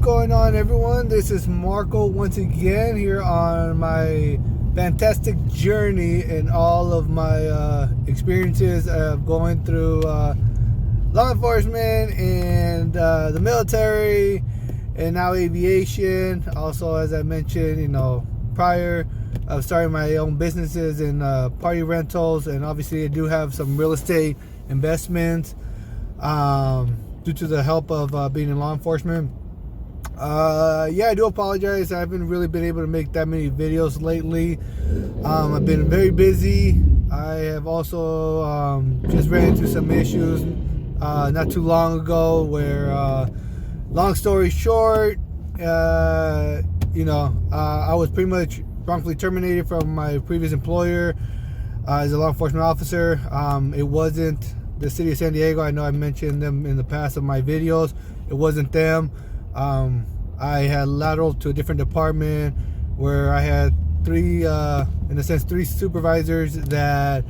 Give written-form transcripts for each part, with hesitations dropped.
going on, everyone? This is Marco once again here on my fantastic journey in all of my experiences of going through law enforcement and the military and now aviation. Also, as I mentioned, prior of starting my own businesses in party rentals, and obviously I do have some real estate investments due to the help of being in law enforcement. I do apologize. I haven't really been able to make that many videos lately. I've been very busy. I have also just ran into some issues not too long ago where, long story short, I was pretty much wrongfully terminated from my previous employer as a law enforcement officer. It wasn't the city of San Diego. I know I mentioned them in the past of my videos. It wasn't them. I had lateraled to a different department where I had three supervisors that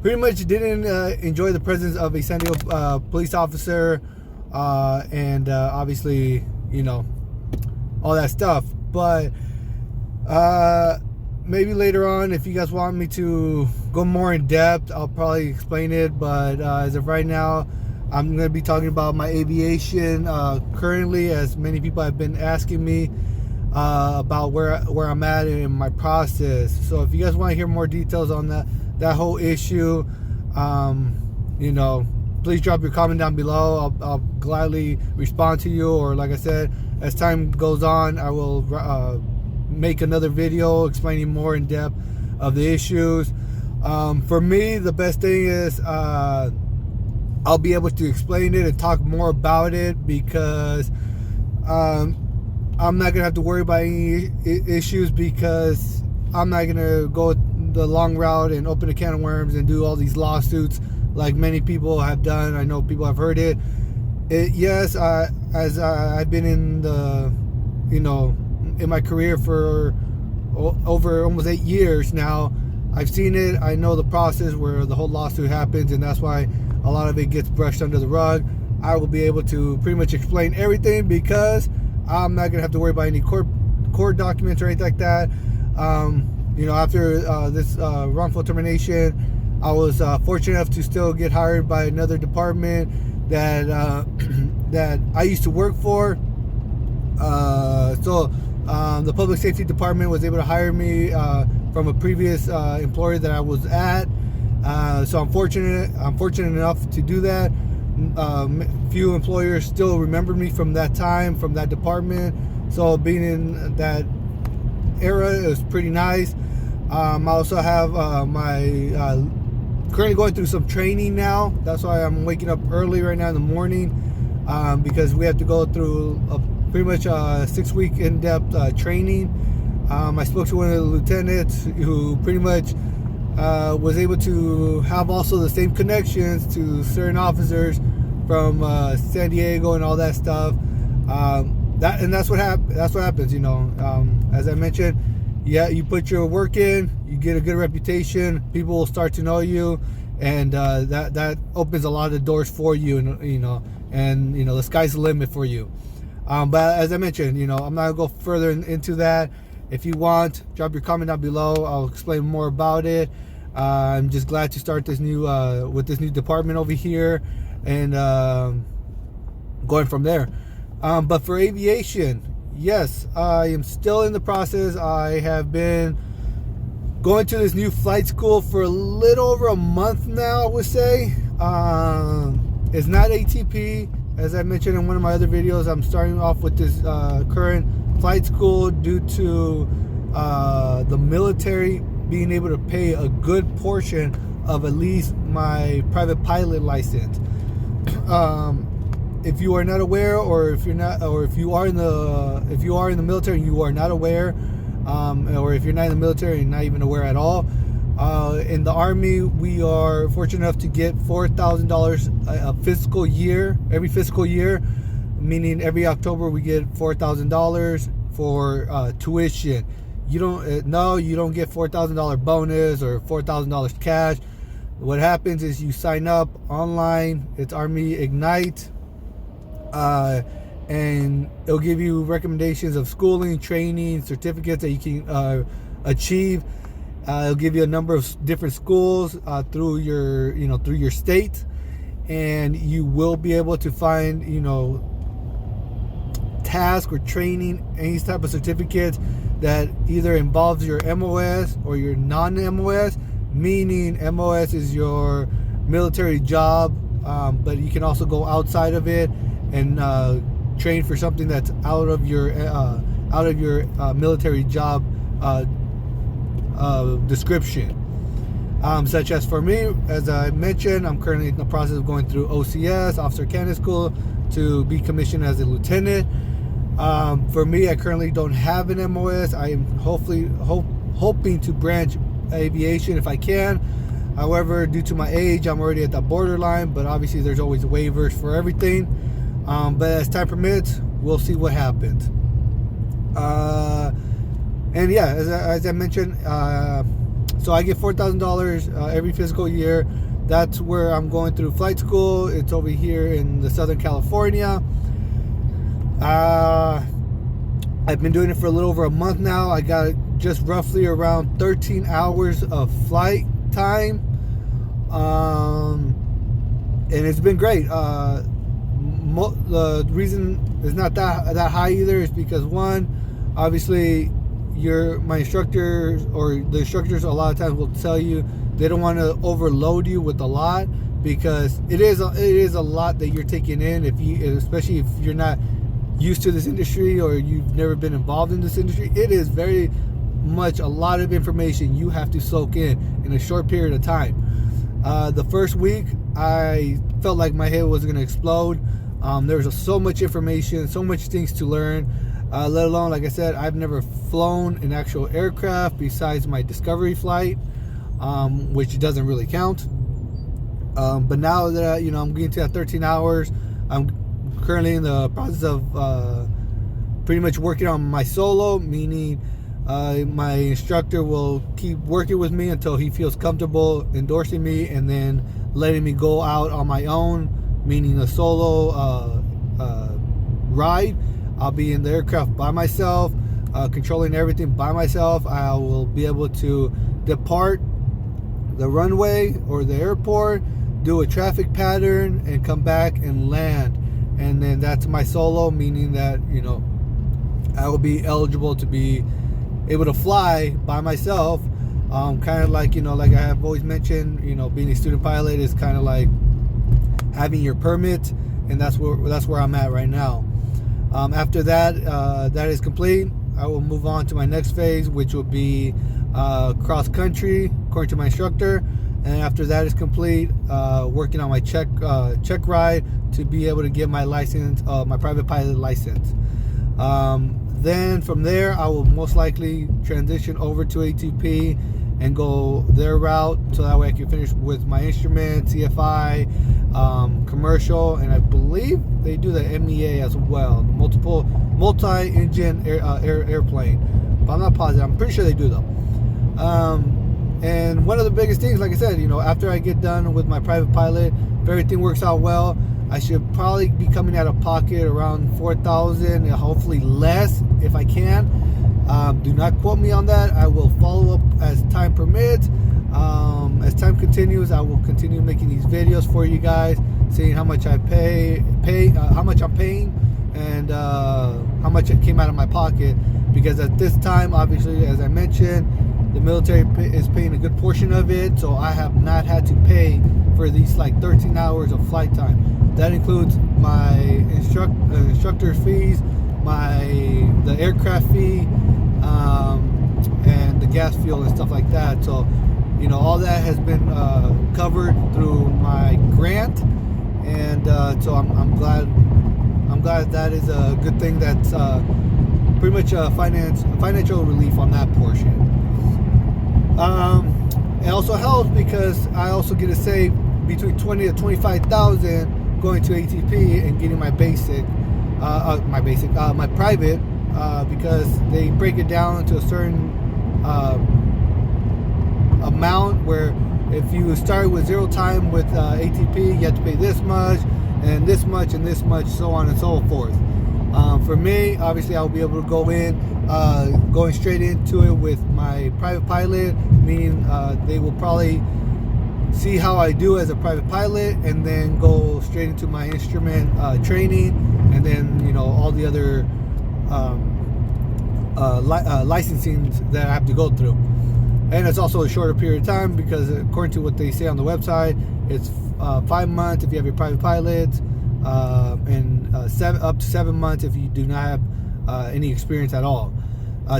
pretty much didn't enjoy the presence of a San Diego police officer, and obviously, all that stuff. But maybe later on, if you guys want me to go more in depth, I'll probably explain it. But as of right now, I'm going to be talking about my aviation currently, as many people have been asking me about where I'm at in my process. So if you guys want to hear more details on that whole issue, please drop your comment down below. I'll gladly respond to you, or like I said, as time goes on, I will make another video explaining more in depth of the issues. For me, the best thing is I'll be able to explain it and talk more about it, because I'm not gonna have to worry about any issues, because I'm not gonna go the long route and open a can of worms and do all these lawsuits like many people have done. I know people have heard it. Yes, as I've been in the, in my career for over almost 8 years now, I've seen it. I know the process where the whole lawsuit happens, and that's why a lot of it gets brushed under the rug. I will be able to pretty much explain everything, because I'm not gonna have to worry about any court documents or anything like that. After this wrongful termination, I was fortunate enough to still get hired by another department that that I used to work for. The public safety department was able to hire me from a previous employer that I was at. So I'm fortunate enough to do that. Few employers still remember me from that time, from that department. So being in that era, it was pretty nice. I also have currently going through some training now. That's why I'm waking up early right now in the morning, because we have to go through pretty much a 6-week in-depth training. I spoke to one of the lieutenants who pretty much was able to have also the same connections to certain officers from San Diego and all that stuff. That's what happens. As I mentioned, you put your work in, you get a good reputation, people will start to know you, and that opens a lot of doors for you, and the sky's the limit for you. But as I mentioned, I'm not gonna go further into that. If you want, drop your comment down below. I'll explain more about it. I'm just glad to start this new with this new department over here, and going from there. But for aviation, yes, I am still in the process. I have been going to this new flight school for a little over a month now, I would say. It's not ATP. As I mentioned in one of my other videos, I'm starting off with this current flight school due to the military being able to pay a good portion of at least my private pilot license. If you are not aware, or if you are in the military and you are not aware, or if you're not in the military and not even aware at all, in the Army, we are fortunate enough to get $4,000 a fiscal year, every fiscal year, meaning every October we get $4,000 for tuition. You don't get $4,000 bonus or $4,000 cash. What happens is you sign up online. It's Army Ignite. and it'll give you recommendations of schooling, training, certificates that you can achieve. It'll give you a number of different schools through your state, and you will be able to find task or training, any type of certificates that either involves your MOS or your non-MOS. Meaning MOS is your military job, but you can also go outside of it and train for something that's out of your military job description. Such as for me, as I mentioned, I'm currently in the process of going through OCS, Officer Candidate School, to be commissioned as a lieutenant. For me, I currently don't have an MOS. I am hoping to branch aviation if I can. However, due to my age, I'm already at the borderline, but obviously there's always waivers for everything. But as time permits, we'll see what happens. And yeah, as I mentioned, so I get $4,000 every fiscal year. That's where I'm going through flight school. It's over here in the Southern California. I've been doing it for a little over a month now. I got just roughly around 13 hours of flight time. And it's been great. The reason it's not that high either is because, one, obviously my instructors or the instructors a lot of times will tell you they don't want to overload you with a lot, because it is a lot that you're taking in, especially if you're not used to this industry or you've never been involved in this industry. It is very much a lot of information you have to soak in a short period of time. The first week I felt like my head was going to explode. There was so much information, so much things to learn, let alone, like I said, I've never flown an actual aircraft besides my Discovery flight, which doesn't really count. But now that I'm getting to that 13 hours, I'm currently in the process of pretty much working on my solo, meaning my instructor will keep working with me until he feels comfortable endorsing me and then letting me go out on my own, meaning a solo ride. I'll be in the aircraft by myself, controlling everything by myself. I will be able to depart the runway or the airport, do a traffic pattern, and come back and land. And then that's my solo, meaning that I will be eligible to be able to fly by myself. Kind of like like I have always mentioned, being a student pilot is kind of like having your permit, and that's where I'm at right now. After that is complete, I will move on to my next phase, which will be cross country, according to my instructor. And after that is complete, working on my check ride to be able to get my license, my private pilot license. Then from there, I will most likely transition over to ATP and go their route, so that way I can finish with my instrument, CFI, commercial, and I believe they do the MEA as well, the multi-engine airplane. But I'm not positive. I'm pretty sure they do though. And one of the biggest things, like I said, after I get done with my private pilot, if everything works out well, I should probably be coming out of pocket around $4,000, and hopefully less if I can. Do not quote me on that. I will follow up as time permits. As time continues, I will continue making these videos for you guys, seeing how much I how much I'm paying, and how much it came out of my pocket. Because at this time, obviously, as I mentioned, the military is paying a good portion of it, so I have not had to pay for these 13 hours of flight time. That includes my instructor fees, the aircraft fee, and the gas fuel and stuff like that. So, all that has been covered through my grant, and so I'm glad that is a good thing. That's pretty much financial relief on that portion. It also helps because I also get to save between $20,000 to $25,000 going to ATP and getting my private, because they break it down to a certain amount, where if you start with 0 time with ATP, you have to pay this much and this much and this much, so on and so forth. For me, obviously, I'll be able to go in, going straight into it with my private pilot, meaning they will probably see how I do as a private pilot, and then go straight into my instrument training, and then all the other licensing that I have to go through. And it's also a shorter period of time because according to what they say on the website, it's 5 months if you have your private pilot, and up to 7 months if you do not have any experience at all,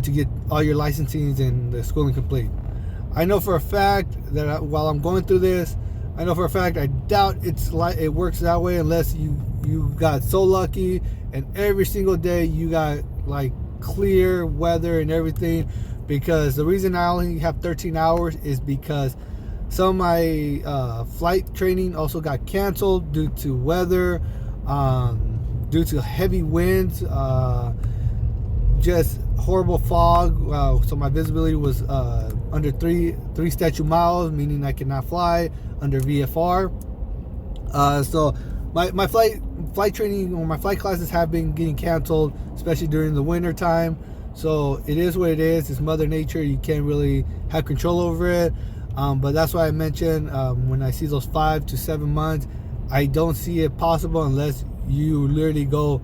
to get all your licensings and the schooling complete. I know for a fact that while I'm going through this, I doubt it works that way unless you got so lucky and every single day you got like clear weather and everything. Because the reason I only have 13 hours is because some of my flight training also got canceled due to weather, due to heavy winds, just horrible fog. So my visibility was under three statute miles, meaning I cannot fly under VFR. So my flight training or my flight classes have been getting canceled, especially during the winter time. So it is what it is. It's Mother Nature. You can't really have control over it. But that's why I mentioned when I see those 5 to 7 months, I don't see it possible unless you literally go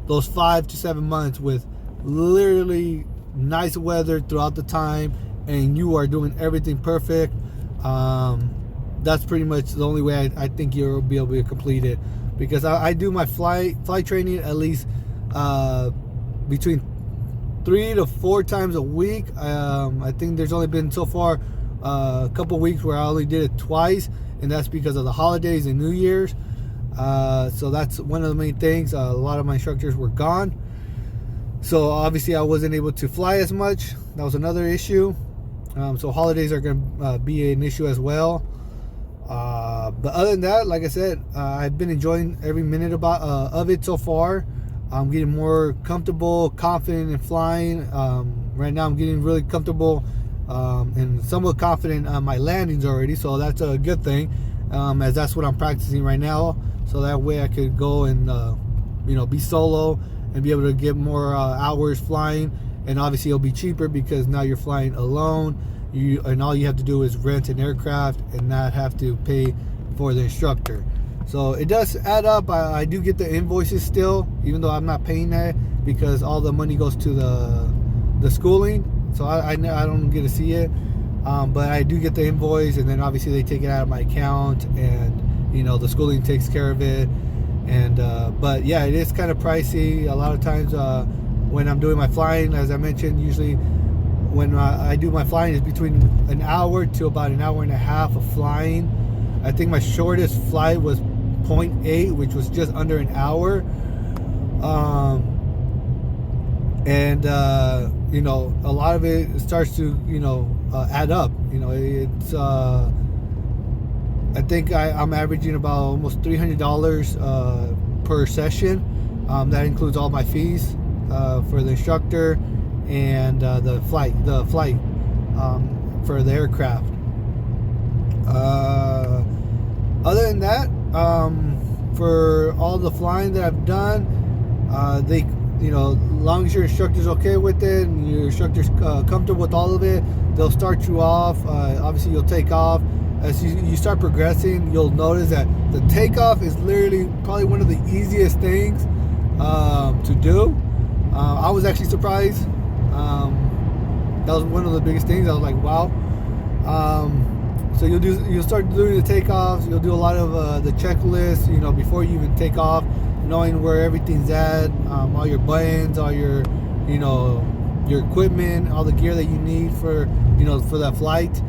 those 5 to 7 months with literally nice weather throughout the time and you are doing everything perfect. That's pretty much the only way I think you'll be able to complete it, because I do my flight training at least between 3 to 4 times a week. I think there's only been so far a couple weeks where I only did it twice, and that's because of the holidays and New Year's. So that's one of the main things. A lot of my instructors were gone, so obviously I wasn't able to fly as much. That was another issue. So holidays are going to be an issue as well. But other than that, like I said, I've been enjoying every minute of it so far. I'm getting more comfortable, confident in flying. Right now I'm getting really comfortable and somewhat confident on my landings already, so that's a good thing, as that's what I'm practicing right now, so that way I could go and be solo and be able to get more hours flying. And obviously it'll be cheaper because now you're flying alone, and all you have to do is rent an aircraft and not have to pay for the instructor. So it does add up. I do get the invoices still, even though I'm not paying that, because all the money goes to the schooling. So I don't get to see it, but I do get the invoice, and then obviously they take it out of my account, and the schooling takes care of it. And but yeah, it is kind of pricey a lot of times when I'm doing my flying. As I mentioned, usually when I do my flying is between an hour to about an hour and a half of flying. I think my shortest flight was 0.8, which was just under an hour. And a lot of it starts to add up. It's I think I'm averaging about almost $300 per session. That includes all my fees for the instructor and the flight for the aircraft. Other than that, for all the flying that I've done, they, long as your instructor's okay with it and your instructor's comfortable with all of it, they'll start you off. Obviously, you'll take off. As you start progressing, you'll notice that the takeoff is literally probably one of the easiest things to do. I was actually surprised. That was one of the biggest things. I was like, wow. So you'll start doing the takeoffs. You'll do a lot of the checklist, before you even take off, knowing where everything's at, all your buttons, all your equipment, all the gear that you need for that flight.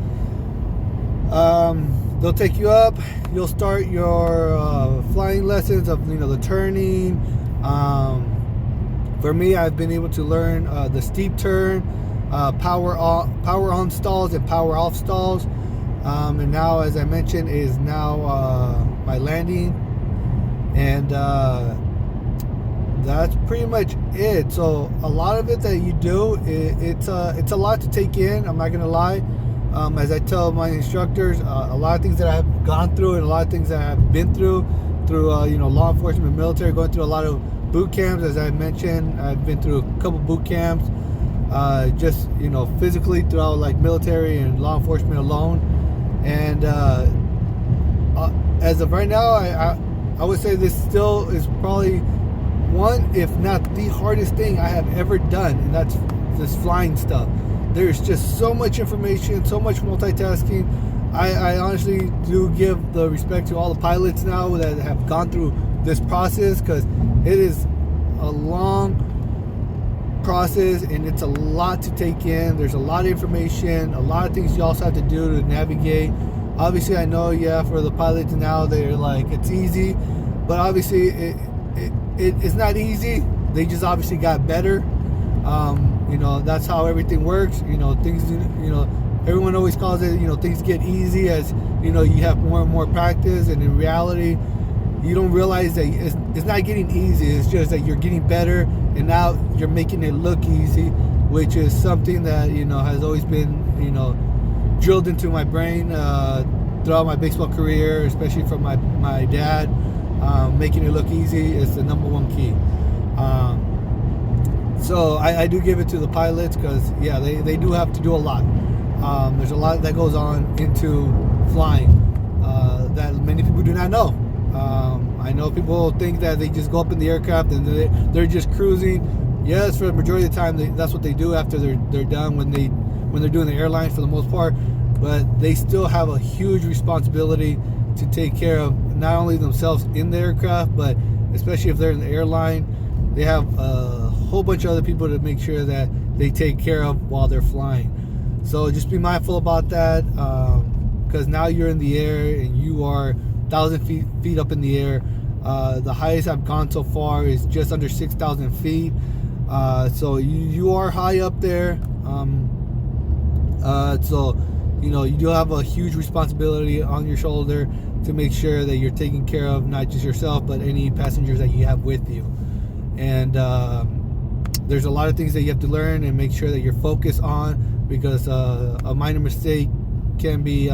They'll take you up. You'll start your flying lessons of the turning. For me, I've been able to learn the steep turn, power on stalls and power off stalls. And now, as I mentioned, is now my landing, and that's pretty much it. So a lot of it that you do, it's a lot to take in. I'm not gonna lie. As I tell my instructors, a lot of things that I've gone through and a lot of things that I've been through law enforcement, military, going through a lot of boot camps. As I mentioned, I've been through a couple boot camps, just physically throughout like military and law enforcement alone. And as of right now, I would say this still is probably one, if not the hardest thing I have ever done, and that's this flying stuff. There's just so much information, so much multitasking. I honestly do give the respect to all the pilots now that have gone through this process, because it is a long process and it's a lot to take in. There's a lot of information, a lot of things you also have to do to navigate. Obviously, I know, for the pilots now, they're like, it's easy, but obviously it's not easy. They just obviously got better. That's how everything works. Things, everyone always calls it, things get easy as, you have more and more practice. And in reality, you don't realize that it's not getting easy. It's just that you're getting better, and now you're making it look easy, which is something that, has always been, drilled into my brain throughout my baseball career, especially from my dad. Making it look easy is the number one key. So I do give it to the pilots, because they do have to do a lot. There's a lot that goes on into flying that many people do not know. I know people think that they just go up in the aircraft and they're just cruising. Yes, for the majority of the time, that's what they do after they're done, when they're doing the airline for the most part. But they still have a huge responsibility to take care of not only themselves in the aircraft, but especially if they're in the airline, they have a whole bunch of other people to make sure that they take care of while they're flying. So just be mindful about that, because now you're in the air and you are 1,000 feet up in the air. The highest I've gone so far is just under 6,000 feet. So you are high up there. So you do have a huge responsibility on your shoulder to make sure that you're taking care of not just yourself, but any passengers that you have with you. And there's a lot of things that you have to learn and make sure that you're focused on, because a minor mistake can be,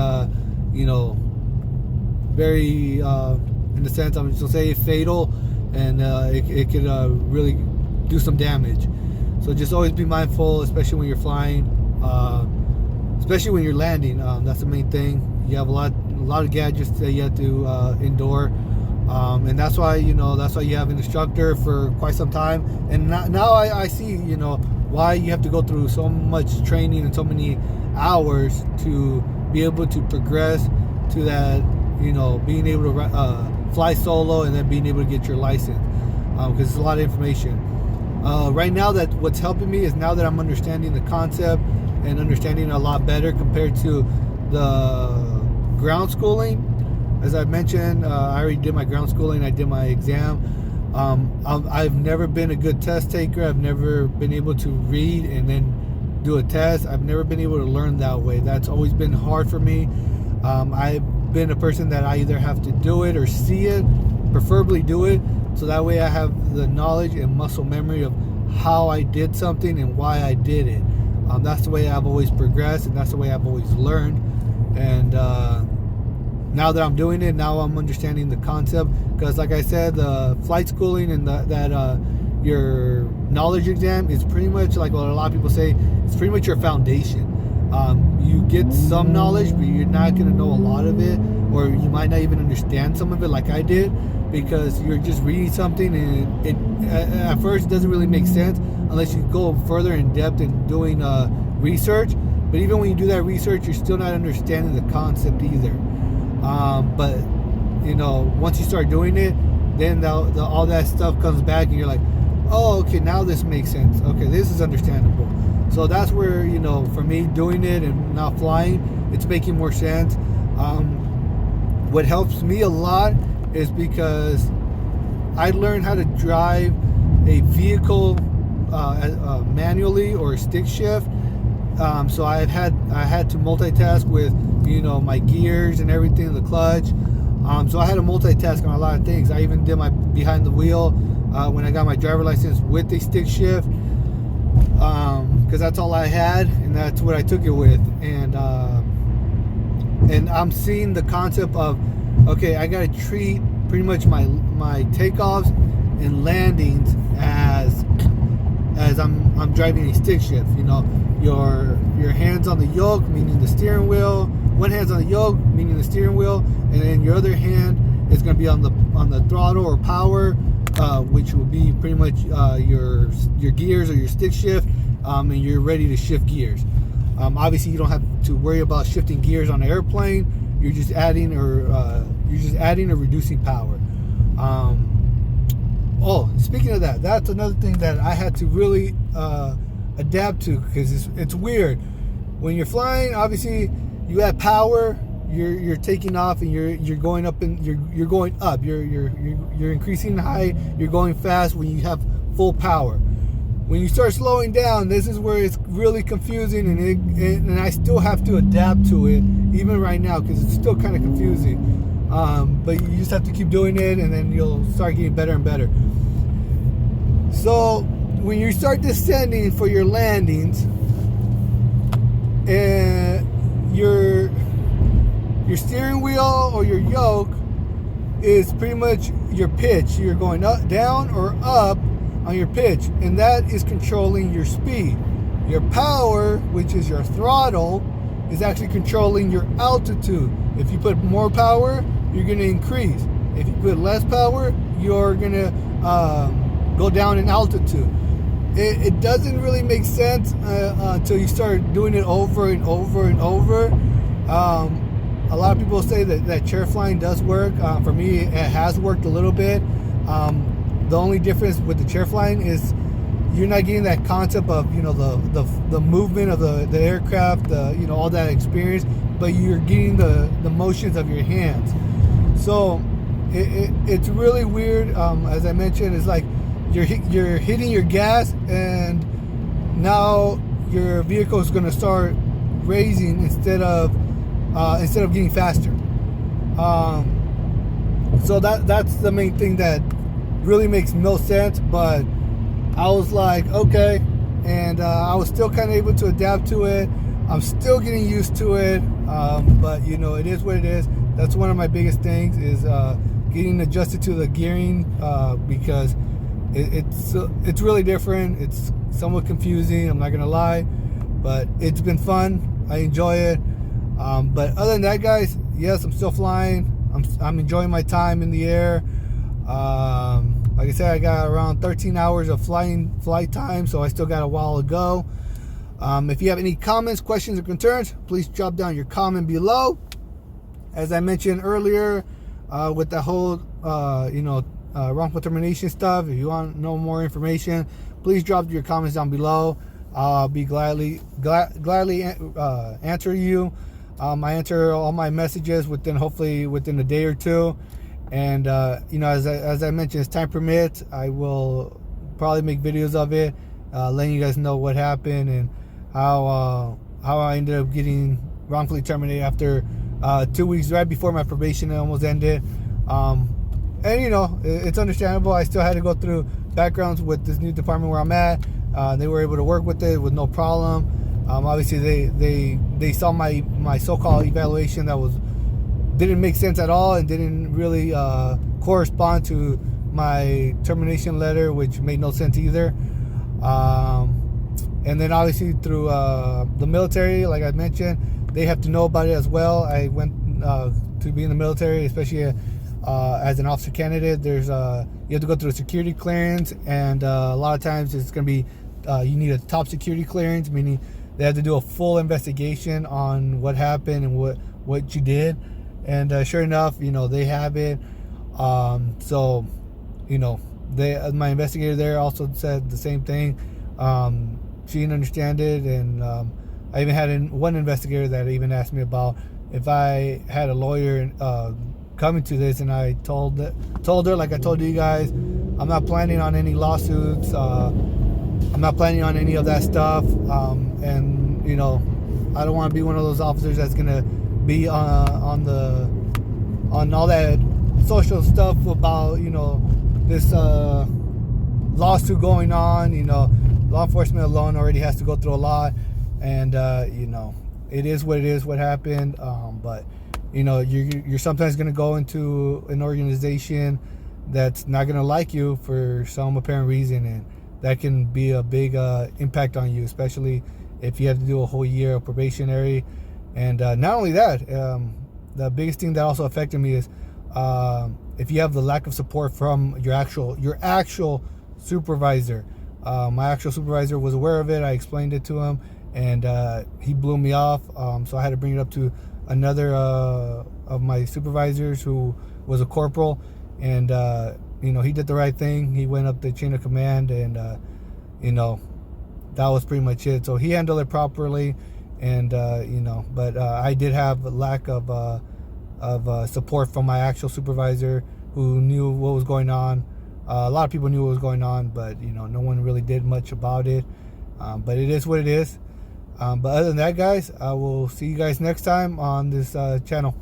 very, in the sense, I'm just gonna say, fatal, and it could really do some damage. So just always be mindful, especially when you're flying, especially when you're landing. That's the main thing. You have a lot of gadgets that you have to endure. And that's why you have an instructor for quite some time. And now I see why you have to go through so much training and so many hours to be able to progress to that, being able to fly solo and then being able to get your license, because it's a lot of information. Right now, that what's helping me is now that I'm understanding the concept and understanding it a lot better compared to the ground schooling. As I mentioned, I already did my ground schooling. I did my exam. I've never been a good test taker. I've never been able to read and then do a test. I've never been able to learn that way. That's always been hard for me. I've been a person that I either have to do it or see it, preferably do it, so that way I have the knowledge and muscle memory of how I did something and why I did it. That's the way I've always progressed, and that's the way I've always learned. And now that I'm doing it, now I'm understanding the concept, because like I said, the flight schooling and your knowledge exam is pretty much like what a lot of people say, it's pretty much your foundation. You get some knowledge, but you're not going to know a lot of it, or you might not even understand some of it like I did, because you're just reading something and it at first doesn't really make sense unless you go further in depth in doing research. But even when you do that research, you're still not understanding the concept either. But once you start doing it, then all that stuff comes back and you're like, oh, okay, now this makes sense. Okay, this is understandable. So that's where, for me, doing it and not flying, it's making more sense. What helps me a lot is because I learned how to drive a vehicle manually or stick shift. So I had to multitask with, my gears and everything, the clutch. So I had to multitask on a lot of things. I even did my behind the wheel when I got my driver license with the stick shift, because that's all I had and that's what I took it with. And I'm seeing the concept of, okay, I gotta treat pretty much my takeoffs in landings as I'm driving a stick shift. You know, your hands on the yoke, meaning the steering wheel. One hand's on the yoke, meaning the steering wheel, and then your other hand is going to be on the throttle or power, which will be pretty much your gears or your stick shift, and you're ready to shift gears. Obviously, you don't have to worry about shifting gears on an airplane. You're just adding or reducing power. Speaking of that, that's another thing that I had to really adapt to, because it's weird. When you're flying, obviously you add power. You're taking off and you're going up and you're going up. You're increasing height. You're going fast when you have full power. When you start slowing down, this is where it's really confusing, and I still have to adapt to it even right now, because it's still kind of confusing. But you just have to keep doing it, and then you'll start getting better and better. So when you start descending for your landings, and your steering wheel or your yoke is pretty much your pitch. You're going up, down, or up on your pitch, and that is controlling your speed. Your power, which is your throttle, is actually controlling your altitude. If you put more power, you're going to increase. If you put less power, you're going to go down in altitude. It doesn't really make sense until you start doing it over and over and over. A lot of people say that chair flying does work. For me, it has worked a little bit. The only difference with the chair flying is you're not getting that concept of, you know, the movement of the aircraft, you know, all that experience, but you're getting the motions of your hands. So it's really weird. As I mentioned, it's like you're hitting your gas, and now your vehicle is going to start raising instead of getting faster. So that's the main thing that really makes no sense, but I was like, okay, and I was still kind of able to adapt to it. I'm still getting used to it, but you know, it is what it is. That's one of my biggest things, is getting adjusted to the gearing, because it's really different. It's somewhat confusing, I'm not gonna lie, but it's been fun. I enjoy it. But other than that, guys, yes, I'm still flying. I'm enjoying my time in the air. Like I said, I got around 13 hours of flight time, so I still got a while to go. If you have any comments, questions, or concerns, please drop down your comment below. As I mentioned earlier, with the whole wrongful termination stuff, if you want to know more information, please drop your comments down below. I'll be gladly answer you. I answer all my messages hopefully within a day or two. And as I mentioned, as time permits, I will probably make videos of it, letting you guys know what happened and how I ended up getting wrongfully terminated after 2 weeks, right before my probation almost ended. And you know, it's understandable. I still had to go through backgrounds with this new department where I'm at. They were able to work with it with no problem. Obviously, they saw my so-called evaluation that didn't make sense at all and didn't really correspond to my termination letter, which made no sense either. And then obviously through the military, like I mentioned, they have to know about it as well. I went to be in the military, especially as an officer candidate. There's you have to go through a security clearance, and a lot of times it's going to be you need a top security clearance, meaning they have to do a full investigation on what happened and what you did. And sure enough, you know, they have it. So, you know, my investigator there also said the same thing. She didn't understand it, and I even had one investigator that even asked me about if I had a lawyer coming to this, and I told her, like I told you guys, I'm not planning on any lawsuits. I'm not planning on any of that stuff. And you know, I don't want to be one of those officers that's gonna be on all that social stuff about, you know, this lawsuit going on. You know, law enforcement alone already has to go through a lot, and you know, it is what it is, what happened. But you know, you're sometimes going to go into an organization that's not gonna like you for some apparent reason, and that can be a big impact on you, especially if you have to do a whole year of probationary. And not only that, the biggest thing that also affected me is if you have the lack of support from your actual supervisor. My actual supervisor was aware of it. I explained it to him, and he blew me off. So I had to bring it up to another of my supervisors, who was a corporal, and he did the right thing. He went up the chain of command, and that was pretty much it. So he handled it properly, and but I did have a lack of support from my actual supervisor, who knew what was going on. A lot of people knew what was going on, but no one really did much about it. But it is what it is. But other than that, guys, I will see you guys next time on this channel.